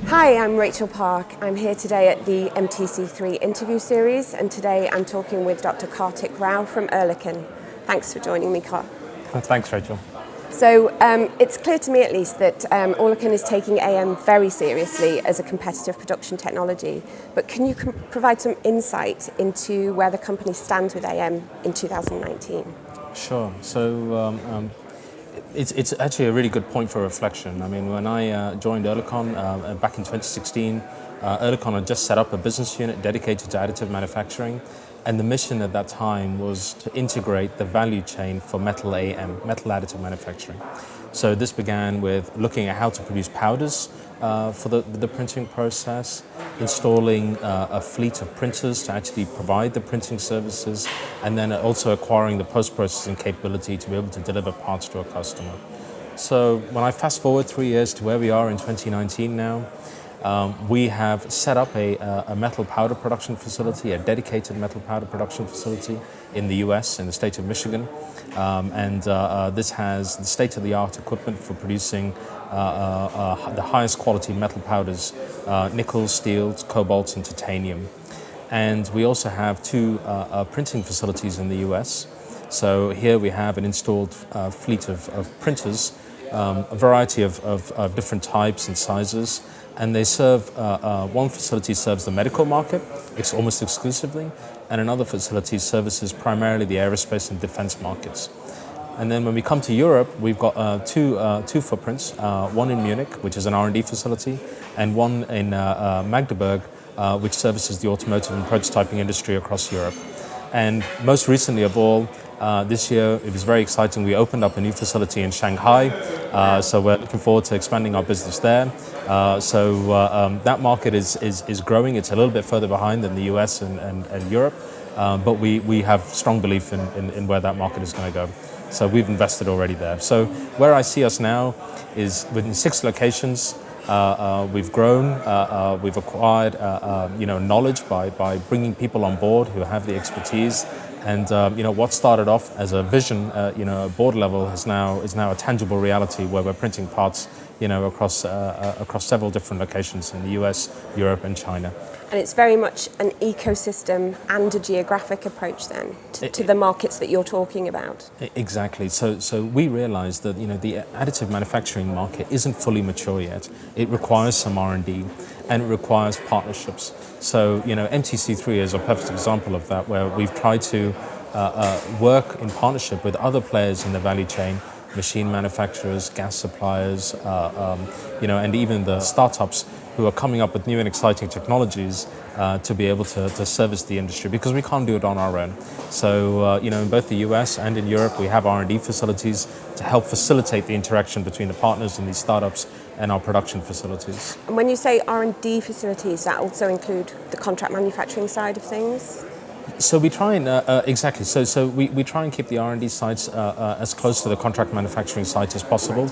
Hi, I'm Rachel Park. I'm here today at the MTC3 interview series, and today I'm talking with Dr. Kartik Rao from Oerlikon. Thanks for joining me, Kartik. Thanks, Rachel. So it's clear to me at least that Oerlikon is taking AM very seriously as a competitive production technology, but can you provide some insight into where the company stands with AM in 2019? Sure. So it's actually a really good point for reflection. I mean, when I joined Oerlikon back in 2016, Oerlikon had just set up a business unit dedicated to additive manufacturing, and the mission at that time was to integrate the value chain for metal AM, metal additive manufacturing. So this began with looking at how to produce powders for the printing process, installing a fleet of printers to actually provide the printing services, and then also acquiring the post-processing capability to be able to deliver parts to a customer. So when I fast forward 3 years to where we are in 2019 now, we have set up a metal powder production facility, a dedicated metal powder production facility in the US, in the state of Michigan. This has the state-of-the-art equipment for producing the highest quality metal powders, nickel, steel, cobalt, and titanium. And we also have two printing facilities in the US. So here we have an installed fleet of printers, a variety of different types and sizes. And they serve, one facility serves the medical market, it's almost exclusively, and another facility services primarily the aerospace and defense markets. And then when we come to Europe, we've got two footprints, one in Munich, which is an R&D facility, and one in Magdeburg, which services the automotive and prototyping industry across Europe. And most recently of all, this year, it was very exciting. We opened up a new facility in Shanghai, so we're looking forward to expanding our business there. That market is growing. It's a little bit further behind than the US and Europe, but we have strong belief in where that market is going to go. So we've invested already there. So where I see us now is within 6 locations. We've grown, we've acquired knowledge by bringing people on board who have the expertise. And what started off as a vision, at board level, is now a tangible reality where we're printing parts, across several different locations in the US, Europe, and China. And it's very much an ecosystem and a geographic approach then to the markets that you're talking about. Exactly. So we realize that the additive manufacturing market isn't fully mature yet. It requires some R&D and it requires partnerships. So MTC3 is a perfect example of that, where we've tried to work in partnership with other players in the value chain, machine manufacturers, gas suppliers, and even the startups who are coming up with new and exciting technologies to be able to service the industry, because we can't do it on our own. So, in both the US and in Europe, we have R&D facilities to help facilitate the interaction between the partners in these startups and our production facilities. And when you say R&D facilities, that also include the contract manufacturing side of things? So we try and, exactly, so we try and keep the R&D sites as close to the contract manufacturing site as possible.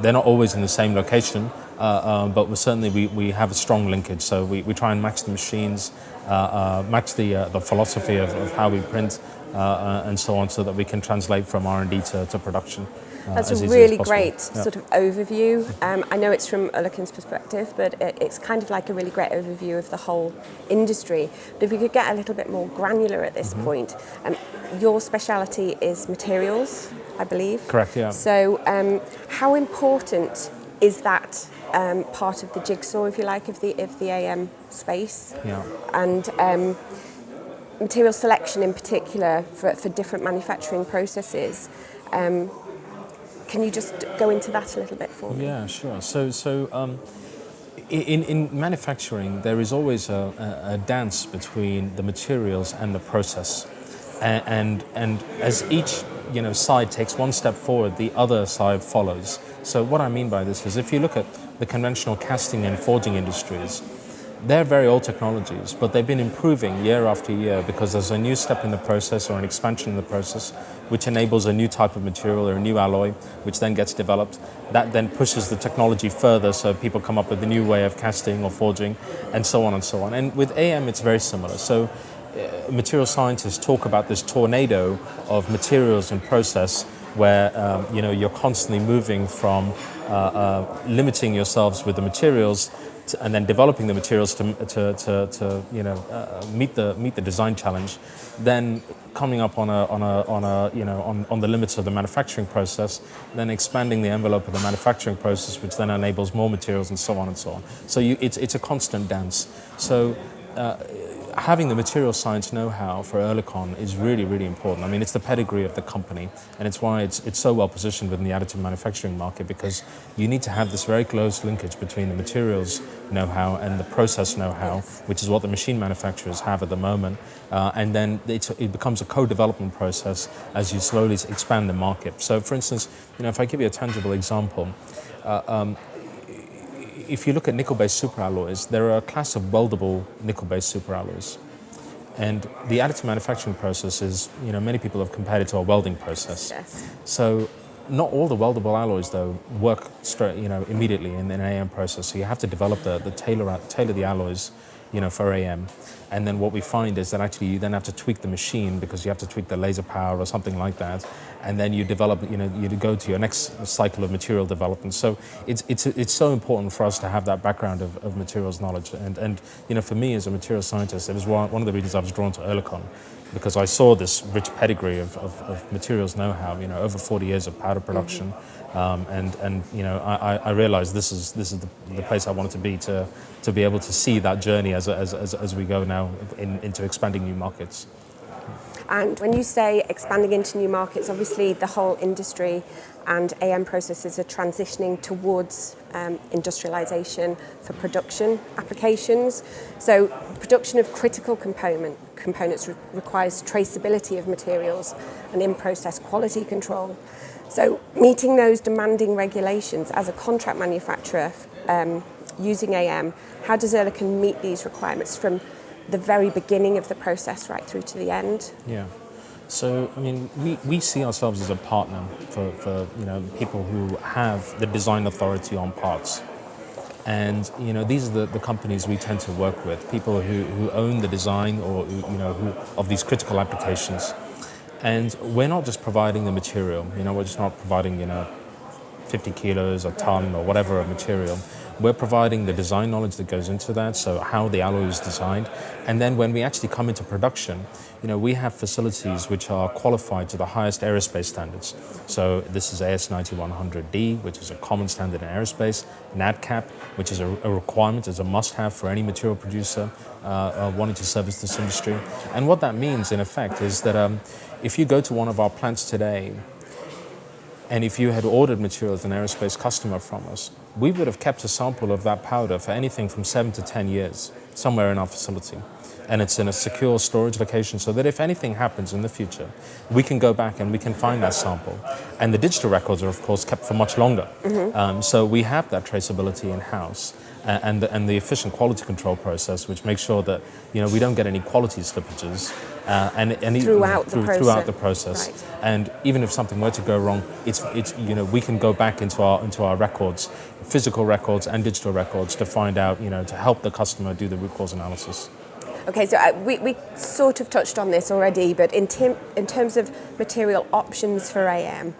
They're not always in the same location, but we have a strong linkage. So we try and match the machines, match the philosophy of how we print, and so on, so that we can translate from R&D to production. That's a really great sort of overview. I know it's from Oerlikon's perspective, but it's kind of like a really great overview of the whole industry. But if we could get a little bit more granular at this point, your speciality is materials, I believe. Correct, yeah. So how important is that part of the jigsaw, if you like, of the AM space? Yeah. And material selection in particular for different manufacturing processes. Can you just go into that a little bit for me? Yeah, sure. So in manufacturing, there is always a dance between the materials and the process, and as each side takes one step forward, the other side follows. So what I mean by this is, if you look at the conventional casting and forging industries, they're very old technologies, but they've been improving year after year because there's a new step in the process or an expansion in the process which enables a new type of material or a new alloy, which then gets developed. That then pushes the technology further, so people come up with a new way of casting or forging, and so on and so on. And with AM, it's very similar. So material scientists talk about this tornado of materials and process where you're constantly moving from limiting yourselves with the materials and then developing the materials to meet the design challenge, then coming up on the limits of the manufacturing process, then expanding the envelope of the manufacturing process, which then enables more materials and so on and so on. So it's a constant dance. So having the material science know-how for Oerlikon is really, really important. I mean, it's the pedigree of the company, and it's why it's so well positioned within the additive manufacturing market, because you need to have this very close linkage between the materials know-how and the process know-how, which is what the machine manufacturers have at the moment, and then it becomes a co-development process as you slowly expand the market. So, for instance, if I give you a tangible example, if you look at nickel-based superalloys, there are a class of weldable nickel-based superalloys. And the additive manufacturing process is, many people have compared it to a welding process. Yes. So not all the weldable alloys, though, work straight, immediately in an AM process. So you have to develop the tailor the alloys, for AM. And then what we find is that actually you then have to tweak the machine, because you have to tweak the laser power or something like that. And then you develop, you go to your next cycle of material development. So it's so important for us to have that background of materials knowledge. And for me as a materials scientist, it was one of the reasons I was drawn to Oerlikon, because I saw this rich pedigree of materials know-how, over 40 years of powder production. I realized this is the place I wanted to be able to see that journey as we go now into expanding new markets. And when you say expanding into new markets, obviously the whole industry and AM processes are transitioning towards industrialization for production applications. So production of critical components requires traceability of materials and in-process quality control. So meeting those demanding regulations as a contract manufacturer using AM, how does Oerlikon meet these requirements from the very beginning of the process right through to the end? Yeah. So, I mean, we see ourselves as a partner for people who have the design authority on parts. And, these are the companies we tend to work with, people who own the design or, who of these critical applications. And we're not just providing the material, we're just not providing, 50 kilos, a ton, or whatever of material. We're providing the design knowledge that goes into that, so how the alloy is designed. And then when we actually come into production, we have facilities which are qualified to the highest aerospace standards. So this is AS9100D, which is a common standard in aerospace, NADCAP, which is a requirement, is a must-have for any material producer wanting to service this industry. And what that means, in effect, is that if you go to one of our plants today, and if you had ordered materials, an aerospace customer from us, we would have kept a sample of that powder for anything from 7 to 10 years, somewhere in our facility. And it's in a secure storage location, so that if anything happens in the future, we can go back and we can find that sample. And the digital records are, of course, kept for much longer. Mm-hmm. So we have that traceability in-house. And the efficient quality control process, which makes sure that we don't get any quality slippages, throughout the process. Right. And even if something were to go wrong, it's we can go back into our records, physical records and digital records, to find out to help the customer do the root cause analysis. Okay, so we sort of touched on this already, but in terms of material options for AM,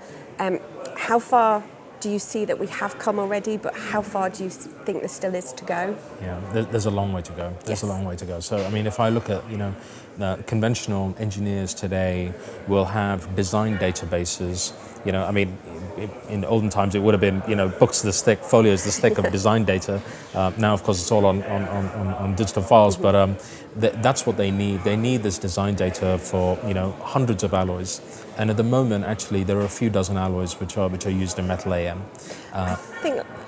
how far do you see that we have come already, but how far do you think there still is to go? Yeah, there's a long way to go. There's a long way to go. So, I mean, if I look at, conventional engineers today will have design databases. I mean, in olden times it would have been, books this thick, folios this thick of design data. Now, of course, it's all on digital files, but that's what they need. They need this design data for, hundreds of alloys. And at the moment, actually, there are a few dozen alloys which are used in metal AM. I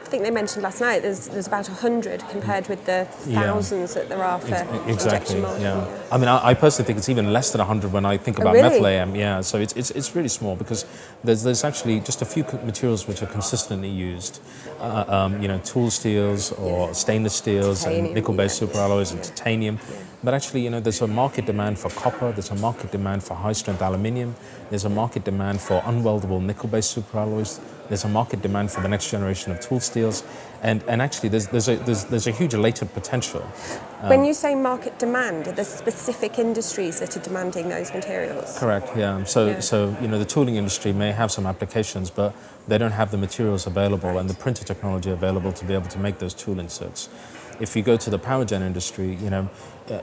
think they mentioned last night there's about 100 compared with the thousands that there are for injection molding. Yeah. I mean, I personally think it's even less than 100 when I think about metal AM. Yeah, so it's really small, because there's actually just a few materials which are consistently used. Tool steels or stainless steels, titanium, and nickel-based superalloys and titanium. Yeah. But actually, there's a market demand for copper. There's a market demand for high-strength aluminium. There's a market demand for unweldable nickel-based superalloys. There's a market demand for the next generation of tool steels, and actually there's a huge latent potential. When you say market demand, are there specific industries that are demanding those materials? Correct. Yeah. So the tooling industry may have some applications, but they don't have the materials available and the printer technology available to be able to make those tool inserts. If you go to the power gen industry,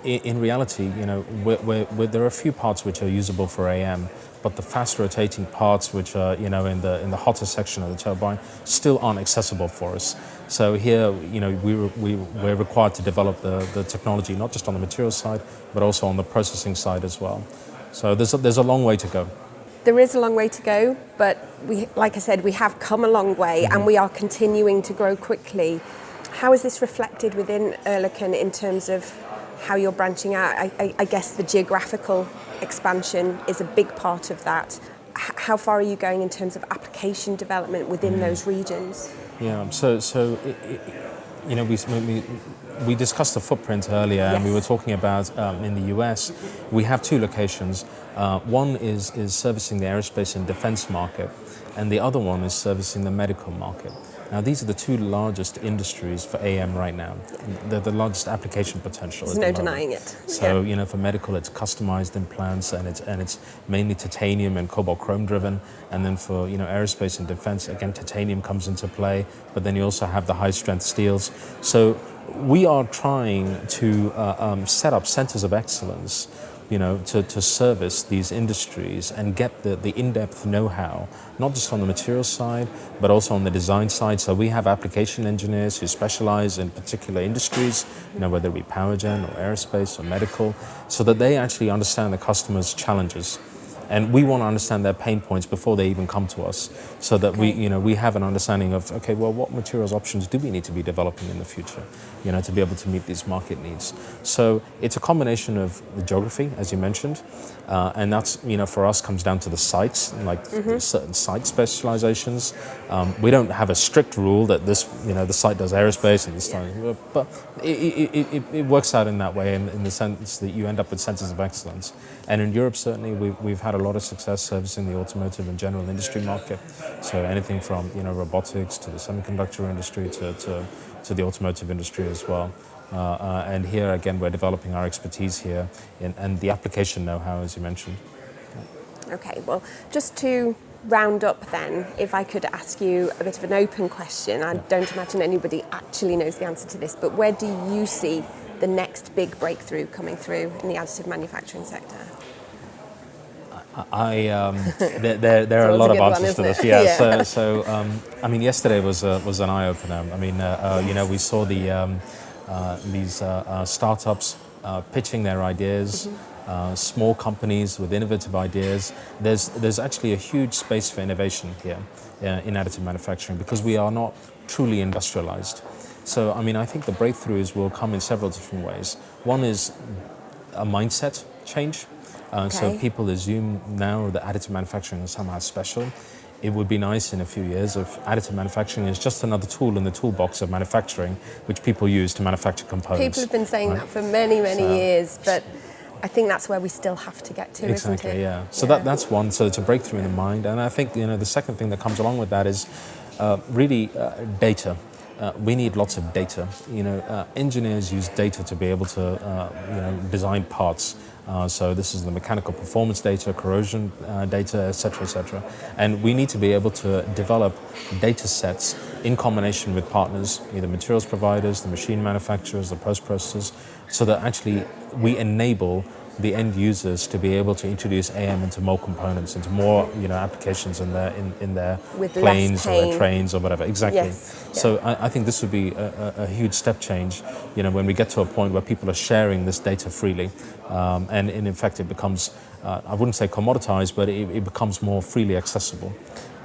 in reality, there are a few parts which are usable for AM, but the fast rotating parts, which are in the hotter section of the turbine, still aren't accessible for us. So here, we're required to develop the technology not just on the materials side, but also on the processing side as well. So there's a long way to go. There is a long way to go, but like I said, we have come a long way, and we are continuing to grow quickly. How is this reflected within Oerlikon in terms of how you're branching out? I guess the geographical expansion is a big part of that. How far are you going in terms of application development within those regions? Yeah, we discussed the footprint earlier, and we were talking about in the US, we have two locations. One is servicing the aerospace and defense market, and the other one is servicing the medical market. Now, these are the two largest industries for AM right now. They're the largest application potential. There's no denying it. So, for medical, it's customized implants, and it's mainly titanium and cobalt chrome driven. And then for aerospace and defense, again, titanium comes into play. But then you also have the high strength steels. So we are trying to set up centers of excellence, to service these industries and get the in-depth know-how, not just on the materials side, but also on the design side. So we have application engineers who specialize in particular industries, whether it be power gen or aerospace or medical, so that they actually understand the customer's challenges. And we want to understand their pain points before they even come to us, so that we have an understanding of, okay, well, what materials options do we need to be developing in the future, to be able to meet these market needs. So it's a combination of the geography, as you mentioned, and that's, for us, comes down to the sites, like certain site specializations. We don't have a strict rule that this, the site does aerospace and this time, but it works out in that way, in the sense that you end up with centers of excellence. And in Europe, certainly, we've had a lot of success servicing the automotive and general industry market. So anything from robotics to the semiconductor industry to the automotive industry as well. And here again, we're developing our expertise here and the application know-how, as you mentioned. Okay, well, just to round up then, if I could ask you a bit of an open question. I don't imagine anybody actually knows the answer to this, but where do you see the next big breakthrough coming through in the additive manufacturing sector? There are a lot of answers to this. Yeah. So I mean, yesterday was an eye opener. I mean, we saw these startups pitching their ideas. Small companies with innovative ideas. There's actually a huge space for innovation here in additive manufacturing, because we are not truly industrialized. So I mean, I think the breakthroughs will come in several different ways. One is a mindset change. So people assume now that additive manufacturing is somehow special. It would be nice in a few years if additive manufacturing is just another tool in the toolbox of manufacturing, which people use to manufacture components. People have been saying that for many years, but I think that's where we still have to get to, exactly, isn't it? Yeah. So that's one. So it's a breakthrough in the mind, and I think the second thing that comes along with that is really data. We need lots of data. Engineers use data to be able to design parts. So this is the mechanical performance data, corrosion data, etc. And we need to be able to develop data sets in combination with partners, either materials providers, the machine manufacturers, the post-processors, so that actually we enable the end users to be able to introduce AM into more components, into more applications in their with planes or their trains or whatever. Exactly. Yes. So I think this would be a huge step change, when we get to a point where people are sharing this data freely, and in effect it becomes, I wouldn't say commoditized, but it becomes more freely accessible.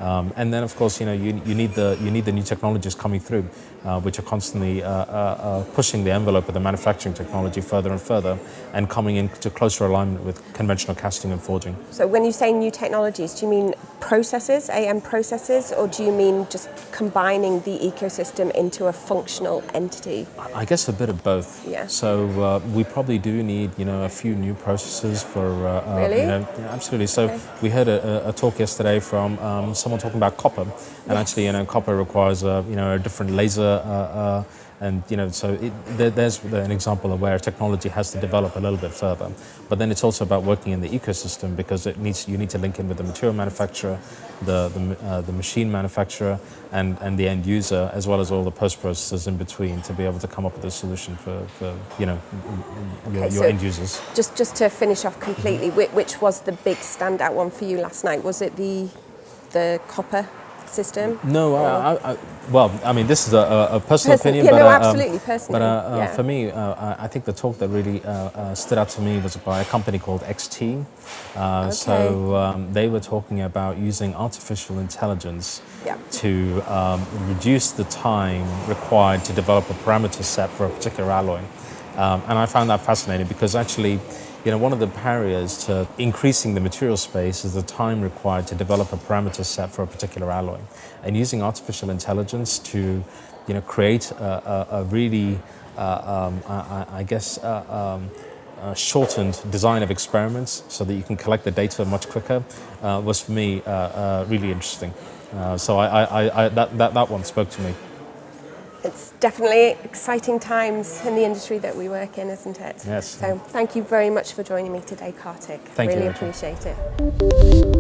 And then, of course, you need the new technologies coming through, which are constantly pushing the envelope of the manufacturing technology further and further, and coming into closer alignment with conventional casting and forging. So when you say new technologies, do you mean processes, AM processes, or do you mean just combining the ecosystem into a functional entity? I guess a bit of both. Yeah. So we probably do need, a few new processes for really? Yeah, absolutely. So we heard a talk yesterday from someone talking about copper, and actually, copper requires a different laser, and so there's an example of where technology has to develop a little bit further. But then it's also about working in the ecosystem, because you need to link in with the material manufacturer, the machine manufacturer, and the end user, as well as all the post processors in between, to be able to come up with a solution for your end users. Just to finish off completely, which was the big standout one for you last night? Was it the copper system? No, well, I mean, this is a personal opinion. Yeah, but, no, absolutely, personally. But for me, I think the talk that really stood out to me was by a company called XT. So they were talking about using artificial intelligence to reduce the time required to develop a parameter set for a particular alloy. And I found that fascinating, because actually, one of the barriers to increasing the material space is the time required to develop a parameter set for a particular alloy. And using artificial intelligence to, create a really, shortened design of experiments so that you can collect the data much quicker was, for me, really interesting. So that one spoke to me. It's definitely exciting times in the industry that we work in, isn't it? Yes. So thank you very much for joining me today, Kartik. Thank you. Really appreciate it.